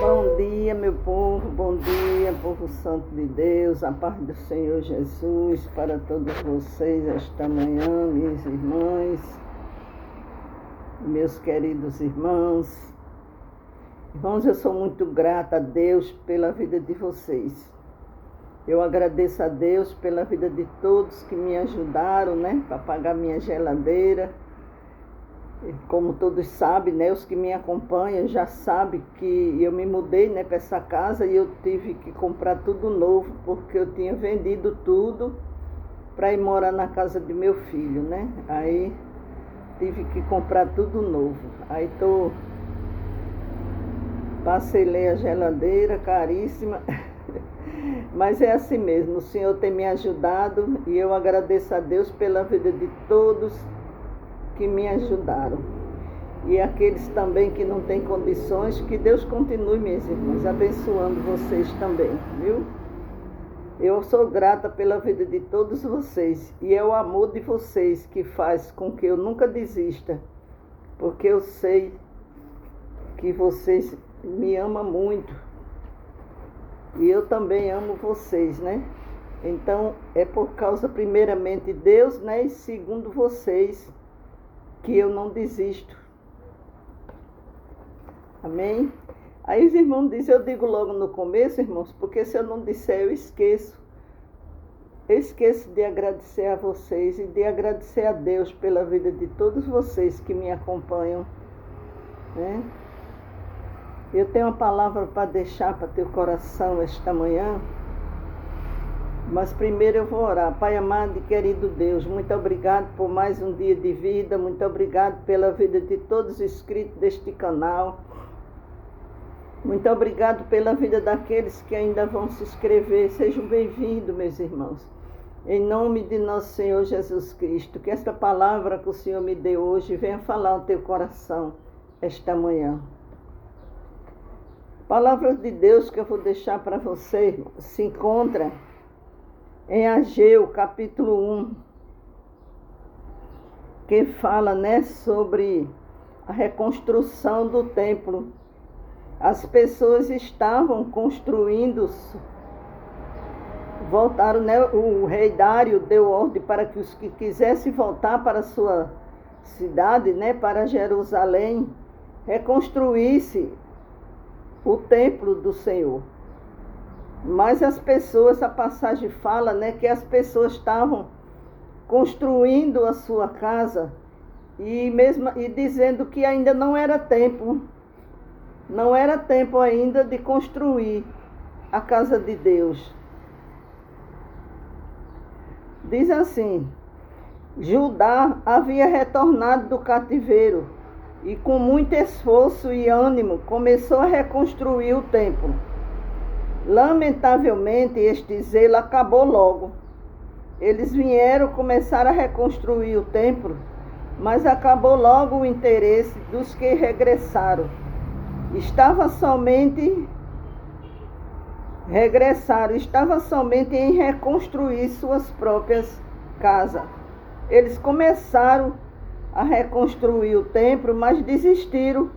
Bom dia, meu povo, bom dia, povo santo de Deus, a paz do Senhor Jesus para todos vocês esta manhã, minhas irmãs, meus queridos irmãos. Irmãos, eu sou muito grata a Deus pela vida de vocês. Eu agradeço a Deus pela vida de todos que me ajudaram, para pagar minha geladeira. Como todos sabem, os que me acompanham já sabem que eu me mudei, para essa casa e eu tive que comprar tudo novo, porque eu tinha vendido tudo para ir morar na casa de meu filho, Aí tive que comprar tudo novo. Aí parcelei a geladeira, caríssima, mas é assim mesmo, o Senhor tem me ajudado e eu agradeço a Deus pela vida de todos que me ajudaram. E aqueles também que não têm condições, que Deus continue, minhas irmãs, abençoando vocês também, viu? Eu sou grata pela vida de todos vocês, e é o amor de vocês que faz com que eu nunca desista, porque eu sei que vocês me amam muito, e eu também amo vocês, Então, é por causa, primeiramente, de Deus, e segundo vocês, que eu não desisto. Amém? Aí os irmãos dizem, eu digo logo no começo, irmãos, porque se eu não disser, eu esqueço. Eu esqueço de agradecer a vocês e de agradecer a Deus pela vida de todos vocês que me acompanham, Eu tenho uma palavra para deixar para teu coração esta manhã. Mas primeiro eu vou orar. Pai amado e querido Deus, muito obrigado por mais um dia de vida, muito obrigado pela vida de todos os inscritos deste canal. Muito obrigado pela vida daqueles que ainda vão se inscrever. Sejam bem-vindos, meus irmãos. Em nome de nosso Senhor Jesus Cristo, que esta palavra que o Senhor me deu hoje venha falar no teu coração esta manhã. A palavra de Deus que eu vou deixar para você se encontra em Ageu, capítulo 1, que fala, sobre a reconstrução do templo. As pessoas estavam construindo, voltaram, o rei Dário deu ordem para que os que quisessem voltar para a sua cidade, para Jerusalém, reconstruísse o templo do Senhor. Mas as pessoas, a passagem fala, que as pessoas estavam construindo a sua casa e dizendo que ainda não era tempo ainda de construir a casa de Deus. Diz assim: Judá havia retornado do cativeiro e com muito esforço e ânimo começou a reconstruir o templo. Lamentavelmente, este zelo acabou logo. Eles começaram a reconstruir o templo, mas acabou logo o interesse dos que regressaram. Estava somente em reconstruir suas próprias casas. Eles começaram a reconstruir o templo, mas desistiram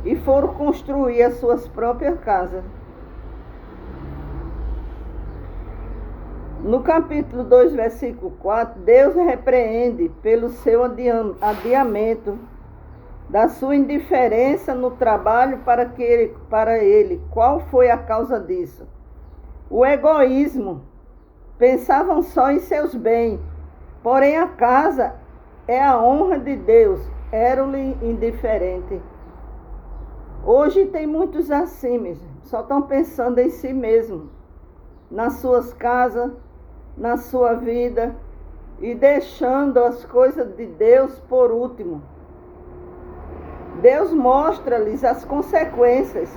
e foram construir as suas próprias casas. No capítulo 2, versículo 4, Deus repreende pelo seu adiamento da sua indiferença no trabalho para ele. Qual foi a causa disso? O egoísmo. Pensavam só em seus bens, porém a casa é a honra de Deus. Eram-lhe indiferentes. Hoje tem muitos assim, só estão pensando em si mesmo, nas suas casas, na sua vida, e deixando as coisas de Deus por último. Deus mostra-lhes as consequências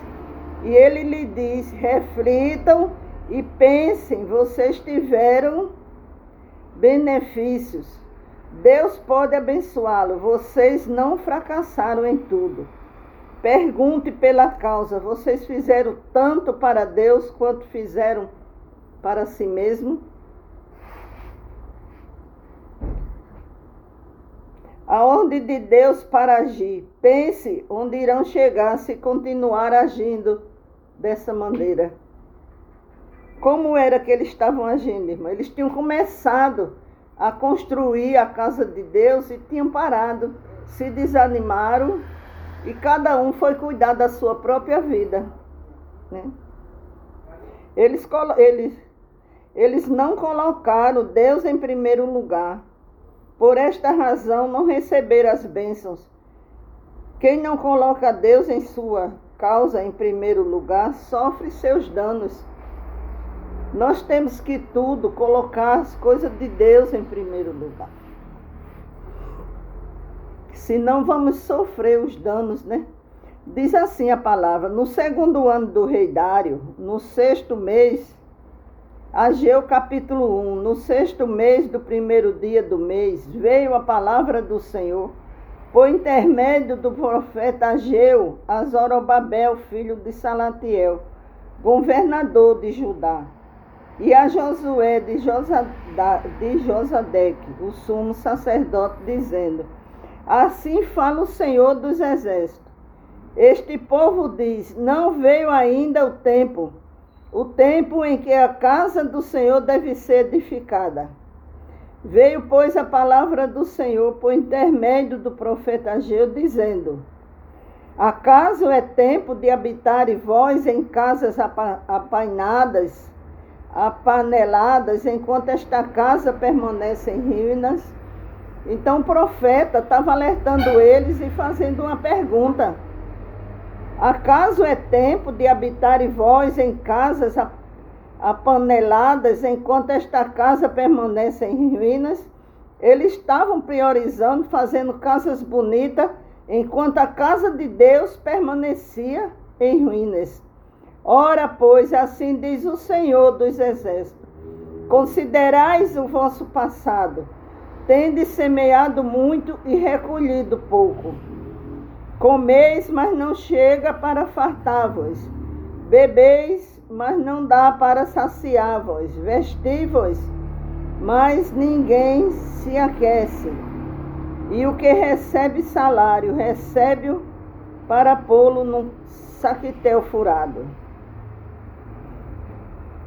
e Ele lhe diz: reflitam e pensem, vocês tiveram benefícios. Deus pode abençoá-lo, vocês não fracassaram em tudo. Pergunte pela causa, vocês fizeram tanto para Deus quanto fizeram para si mesmo? A ordem de Deus para agir. Pense onde irão chegar se continuar agindo dessa maneira. Como era que eles estavam agindo, irmão? Eles tinham começado a construir a casa de Deus e tinham parado, se desanimaram e cada um foi cuidar da sua própria vida, né? Eles não colocaram Deus em primeiro lugar. Por esta razão não receberam as bênçãos. Quem não coloca Deus em sua causa em primeiro lugar sofre seus danos. Nós temos que tudo colocar as coisas de Deus em primeiro lugar. Senão vamos sofrer os danos, né? Diz assim a palavra: no segundo ano do rei Dário, no 6º mês, Ageu capítulo 1, no 6º mês do primeiro dia do mês, veio a palavra do Senhor, por intermédio do profeta Ageu, a Zorobabel, filho de Salatiel, governador de Judá, e a Josué de Josadeque, o sumo sacerdote, dizendo: assim fala o Senhor dos exércitos. Este povo diz: não veio ainda o tempo em que a casa do Senhor deve ser edificada. Veio, pois, a palavra do Senhor por intermédio do profeta Ageu, dizendo: acaso é tempo de habitar vós em casas apaneladas, enquanto esta casa permanece em ruínas? Então o profeta estava alertando eles e fazendo uma pergunta: acaso é tempo de habitar vós em casas apaneladas, enquanto esta casa permanece em ruínas? Eles estavam priorizando, fazendo casas bonitas, enquanto a casa de Deus permanecia em ruínas. Ora, pois, assim diz o Senhor dos exércitos: considerais o vosso passado, tendes semeado muito e recolhido pouco. Comeis, mas não chega para fartar-vos. Bebeis, mas não dá para saciar-vos. Vesti-vos, mas ninguém se aquece. E o que recebe salário, recebe-o para pô-lo num saquetel furado.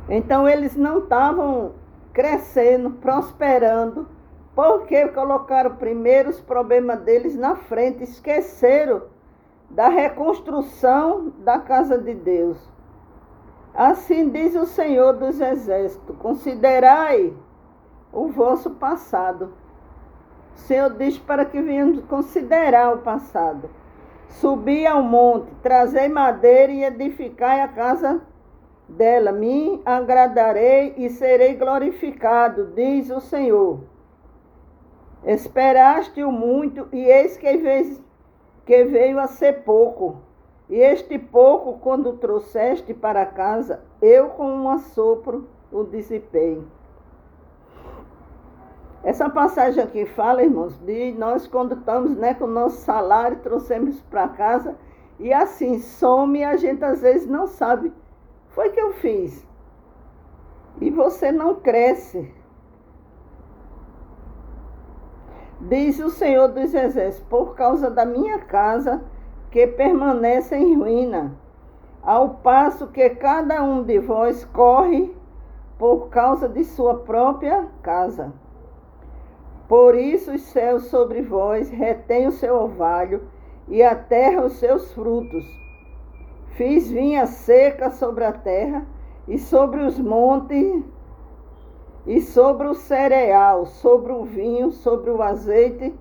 Então eles não estavam crescendo, prosperando, porque colocaram primeiro os problemas deles na frente, esqueceram da reconstrução da casa de Deus. Assim diz o Senhor dos exércitos: considerai o vosso passado. O Senhor diz para que venhamos considerar o passado. Subi ao monte, trazei madeira e edificai a casa dela. Me agradarei e serei glorificado, diz o Senhor. Esperaste-o muito, e eis que veio a ser pouco. E este pouco, quando trouxeste para casa, eu com um assopro o dissipei. Essa passagem aqui fala, irmãos, de nós quando estamos, com o nosso salário, trouxemos para casa, e assim some, e a gente às vezes não sabe. Foi que eu fiz. E você não cresce. Diz o Senhor dos exércitos: por causa da minha casa, que permanece em ruína, ao passo que cada um de vós corre por causa de sua própria casa. Por isso os céus sobre vós retêm o seu orvalho, e a terra os seus frutos. Fiz vinha seca sobre a terra, e sobre os montes, e sobre o cereal, sobre o vinho, sobre o azeite,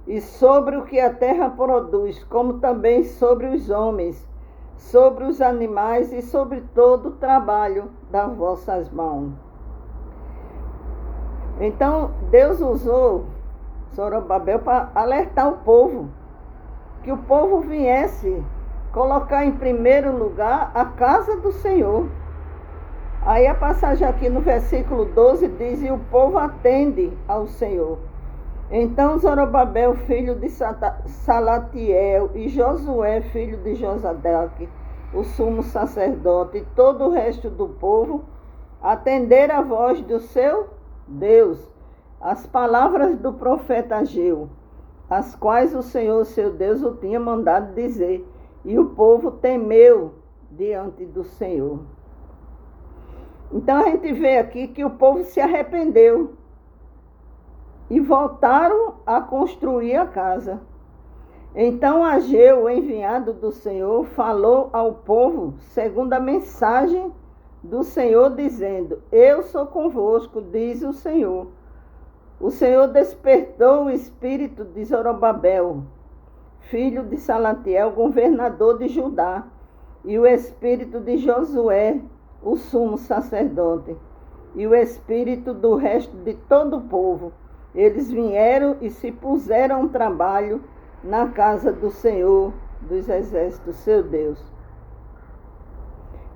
e sobre o que a terra produz, como também sobre os homens, sobre os animais e sobre todo o trabalho das vossas mãos. Então, Deus usou Zorobabel para alertar o povo, que o povo viesse colocar em primeiro lugar a casa do Senhor. Aí a passagem aqui no versículo 12 diz: e o povo atende ao Senhor. Então Zorobabel, filho de Salatiel, e Josué, filho de Josadeque, o sumo sacerdote, e todo o resto do povo, atenderam a voz do seu Deus, as palavras do profeta Ageu, as quais o Senhor, seu Deus, o tinha mandado dizer. E o povo temeu diante do Senhor. Então a gente vê aqui que o povo se arrependeu e voltaram a construir a casa. Então Ageu, o enviado do Senhor, falou ao povo segundo a mensagem do Senhor, dizendo: Eu sou convosco, diz o Senhor. O Senhor despertou o espírito de Zorobabel, filho de Salatiel, governador de Judá, e o espírito de Josué, o sumo sacerdote, e o espírito do resto de todo o povo. Eles vieram e se puseram ao trabalho na casa do Senhor dos exércitos, seu Deus.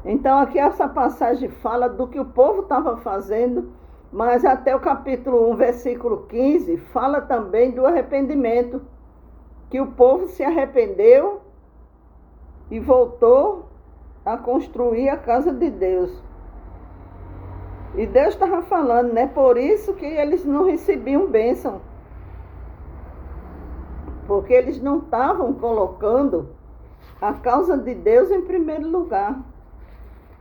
Então aqui essa passagem fala do que o povo estava fazendo, mas até o capítulo 1, versículo 15, fala também do arrependimento, que o povo se arrependeu e voltou a construir a casa de Deus. E Deus estava falando, né? Por isso que eles não recebiam bênção. Porque eles não estavam colocando a causa de Deus em primeiro lugar.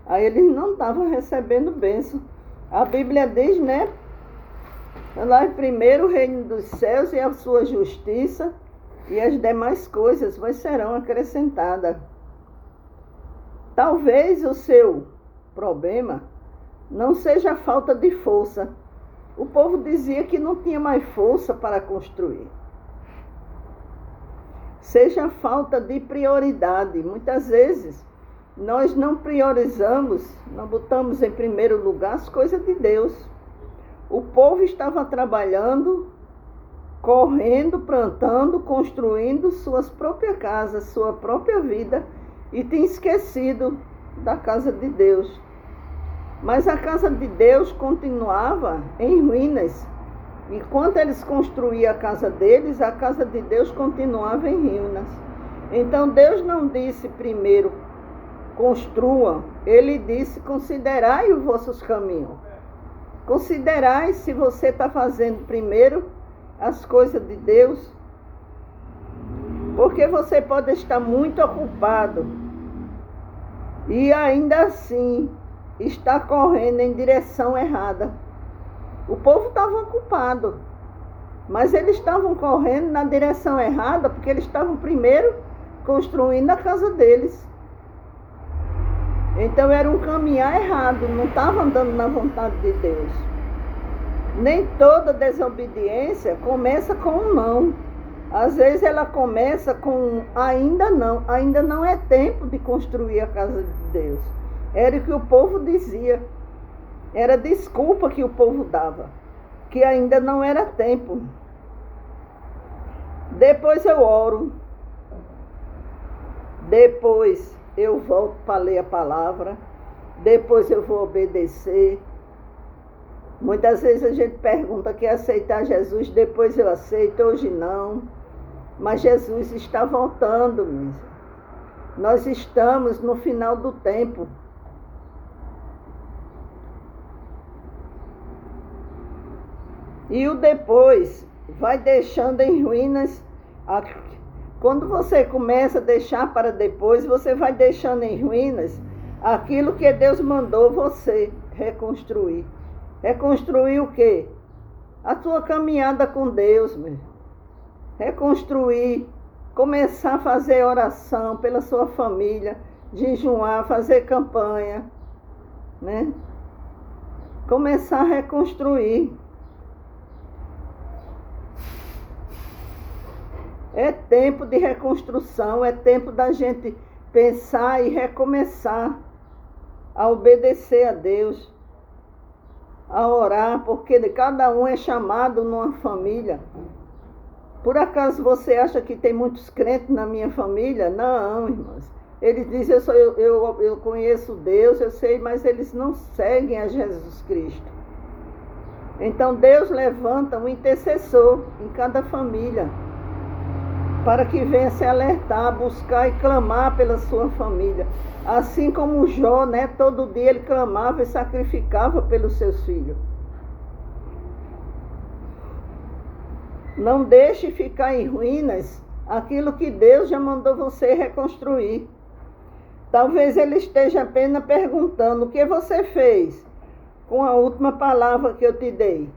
Aí eles não estavam recebendo bênção. A Bíblia diz, né? Lá em primeiro o reino dos céus e a sua justiça, e as demais coisas serão acrescentadas. Talvez o seu problema não seja a falta de força. O povo dizia que não tinha mais força para construir. Seja a falta de prioridade. Muitas vezes nós não priorizamos, não botamos em primeiro lugar as coisas de Deus. O povo estava trabalhando, correndo, plantando, construindo suas próprias casas, sua própria vida, e tinha esquecido da casa de Deus. Mas a casa de Deus continuava em ruínas. Enquanto eles construíam a casa deles, a casa de Deus continuava em ruínas. Então Deus não disse primeiro, construam. Ele disse, considerai os vossos caminhos. Considerai se você está fazendo primeiro as coisas de Deus. Porque você pode estar muito ocupado e ainda assim está correndo em direção errada. O povo estava ocupado, mas eles estavam correndo na direção errada porque eles estavam primeiro construindo a casa deles. Então era um caminhar errado, não estava andando na vontade de Deus. Nem toda desobediência começa com um não. Às vezes ela começa com ainda não é tempo de construir a casa de Deus. Era o que o povo dizia, era desculpa que o povo dava, que ainda não era tempo. Depois eu oro, depois eu volto para ler a palavra, depois eu vou obedecer. Muitas vezes a gente pergunta, quer aceitar Jesus, depois eu aceito, hoje não. Mas Jesus está voltando mesmo. Nós estamos no final do tempo. E o depois vai deixando em ruínas. Quando você começa a deixar para depois, você vai deixando em ruínas aquilo que Deus mandou você reconstruir. Reconstruir o quê? A tua caminhada com Deus, meu. Reconstruir, começar a fazer oração pela sua família, jejuar, fazer campanha, né? Começar a reconstruir. É tempo de reconstrução, é tempo da gente pensar e recomeçar a obedecer a Deus, a orar, porque cada um é chamado numa família. Por acaso você acha que tem muitos crentes na minha família? Não, irmãs. Eles dizem, eu conheço Deus, eu sei, mas eles não seguem a Jesus Cristo. Então Deus levanta um intercessor em cada família, para que venha se alertar, buscar e clamar pela sua família. Assim como Jó, né? Todo dia ele clamava e sacrificava pelos seus filhos. Não deixe ficar em ruínas aquilo que Deus já mandou você reconstruir. Talvez ele esteja apenas perguntando: o que você fez com a última palavra que eu te dei?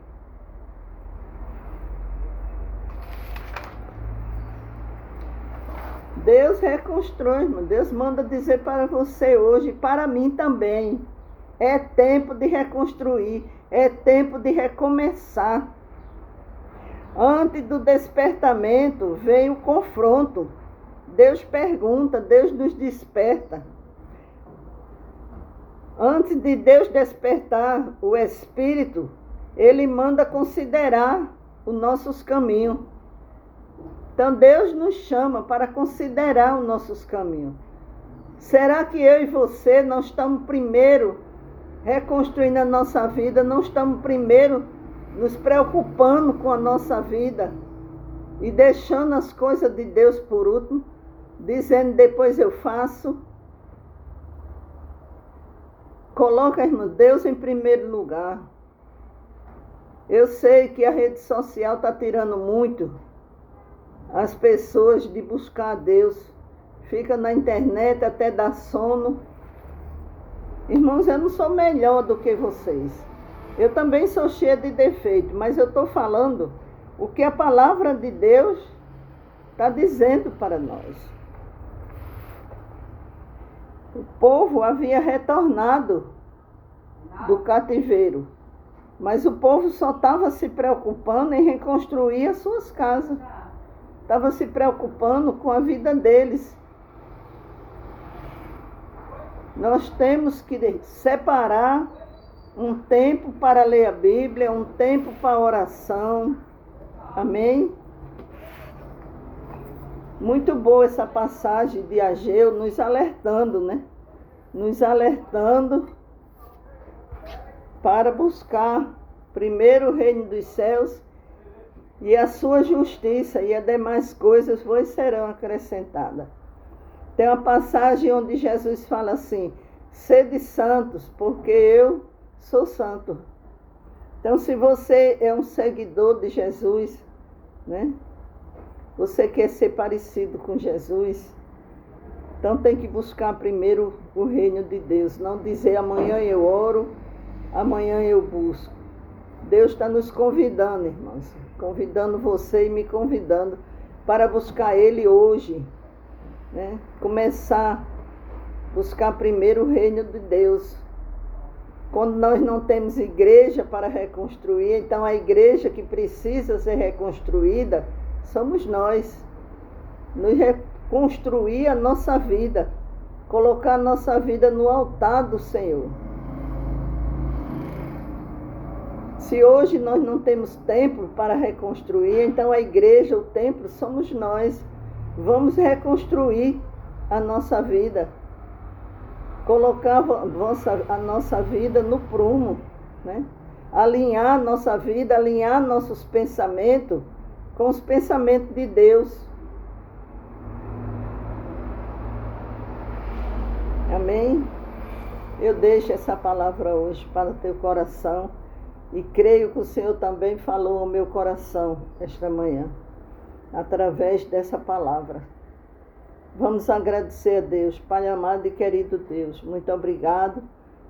Deus reconstrói, irmão. Deus manda dizer para você hoje, para mim também. É tempo de reconstruir, é tempo de recomeçar. Antes do despertamento vem o confronto. Deus pergunta, Deus nos desperta. Antes de Deus despertar o Espírito, Ele manda considerar os nossos caminhos. Então Deus nos chama para considerar os nossos caminhos. Será que eu e você não estamos primeiro reconstruindo a nossa vida, não estamos primeiro nos preocupando com a nossa vida e deixando as coisas de Deus por último, dizendo depois eu faço? Coloca, irmão, Deus em primeiro lugar. Eu sei que a rede social está tirando muito as pessoas de buscar a Deus. Fica na internet até dar sono. Irmãos, eu não sou melhor do que vocês. Eu também sou cheia de defeitos, mas eu estou falando o que a palavra de Deus está dizendo para nós. O povo havia retornado do cativeiro, mas o povo só estava se preocupando em reconstruir as suas casas. Estava se preocupando com a vida deles. Nós temos que separar um tempo para ler a Bíblia, um tempo para oração. Amém? Muito boa essa passagem de Ageu, nos alertando, né? Nos alertando para buscar primeiro o reino dos céus e a sua justiça, e as demais coisas vos serão acrescentadas. Tem uma passagem onde Jesus fala assim: sede santos, porque eu sou santo. Então, se você é um seguidor de Jesus, né? Você quer ser parecido com Jesus, então tem que buscar primeiro o reino de Deus. Não dizer amanhã eu oro, amanhã eu busco. Deus está nos convidando, irmãos, convidando você e me convidando para buscar Ele hoje, né? Começar a buscar primeiro o reino de Deus. Quando nós não temos igreja para reconstruir, então a igreja que precisa ser reconstruída somos nós. Nos reconstruir a nossa vida, colocar a nossa vida no altar do Senhor. Se hoje nós não temos templo para reconstruir, então a igreja, o templo, somos nós. Vamos reconstruir a nossa vida. Colocar a nossa vida no prumo, né? Alinhar a nossa vida, alinhar nossos pensamentos com os pensamentos de Deus. Amém? Eu deixo essa palavra hoje para o teu coração e creio que o Senhor também falou ao meu coração esta manhã, através dessa palavra. Vamos agradecer a Deus. Pai amado e querido Deus, muito obrigado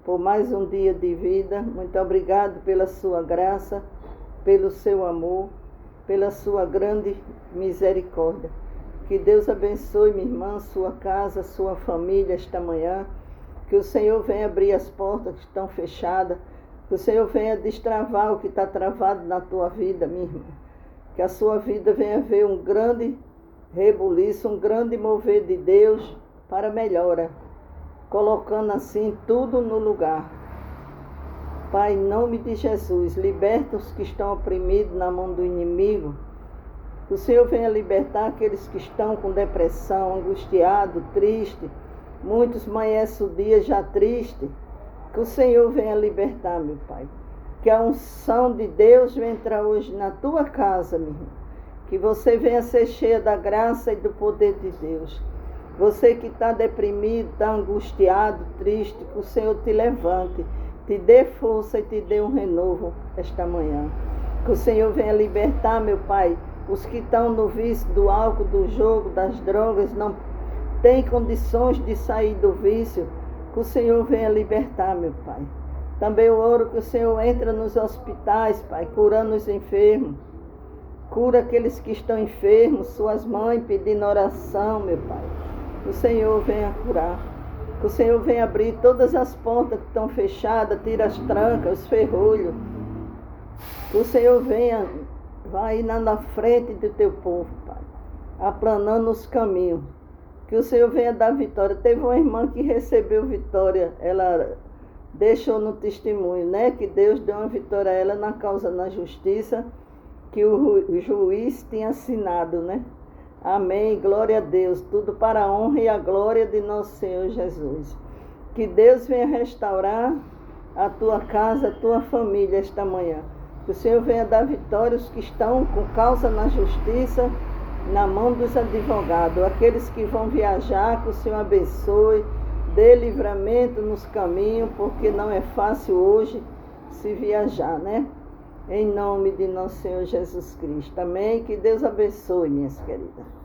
por mais um dia de vida. Muito obrigado pela sua graça, pelo seu amor, pela sua grande misericórdia. Que Deus abençoe minha irmã, sua casa, sua família esta manhã. Que o Senhor venha abrir as portas que estão fechadas. Que o Senhor venha destravar o que está travado na tua vida, minha irmã. Que a sua vida venha ver um grande rebuliço, um grande mover de Deus para melhora, colocando assim tudo no lugar. Pai, em nome de Jesus, liberta os que estão oprimidos na mão do inimigo. Que o Senhor venha libertar aqueles que estão com depressão, angustiado, triste. Muitos amanhecem o dia já triste. Que o Senhor venha libertar, meu Pai. Que a unção de Deus venha entrar hoje na tua casa, meu irmão. Que você venha ser cheia da graça e do poder de Deus. Você que está deprimido, está angustiado, triste, que o Senhor te levante, te dê força e te dê um renovo esta manhã. Que o Senhor venha libertar, meu Pai, os que estão no vício do álcool, do jogo, das drogas, não tem condições de sair do vício, que o Senhor venha libertar, meu Pai. Também eu oro que o Senhor entra nos hospitais, Pai, curando os enfermos. Cura aqueles que estão enfermos, suas mães pedindo oração, meu Pai. Que o Senhor venha curar. Que o Senhor venha abrir todas as portas que estão fechadas, tira as trancas, os ferrolhos. Que o Senhor venha, vai na frente do teu povo, Pai, aplanando os caminhos. Que o Senhor venha dar vitória. Teve uma irmã que recebeu vitória, ela deixou no testemunho, né? Que Deus deu uma vitória a ela na causa na justiça, que o juiz tinha assinado, né? Amém, glória a Deus, tudo para a honra e a glória de nosso Senhor Jesus. Que Deus venha restaurar a tua casa, a tua família esta manhã. Que o Senhor venha dar vitória aos que estão com causa na justiça, na mão dos advogados. Aqueles que vão viajar, que o Senhor abençoe, dê livramento nos caminhos, porque não é fácil hoje se viajar, né? Em nome de nosso Senhor Jesus Cristo. Amém? Que Deus abençoe, minhas queridas.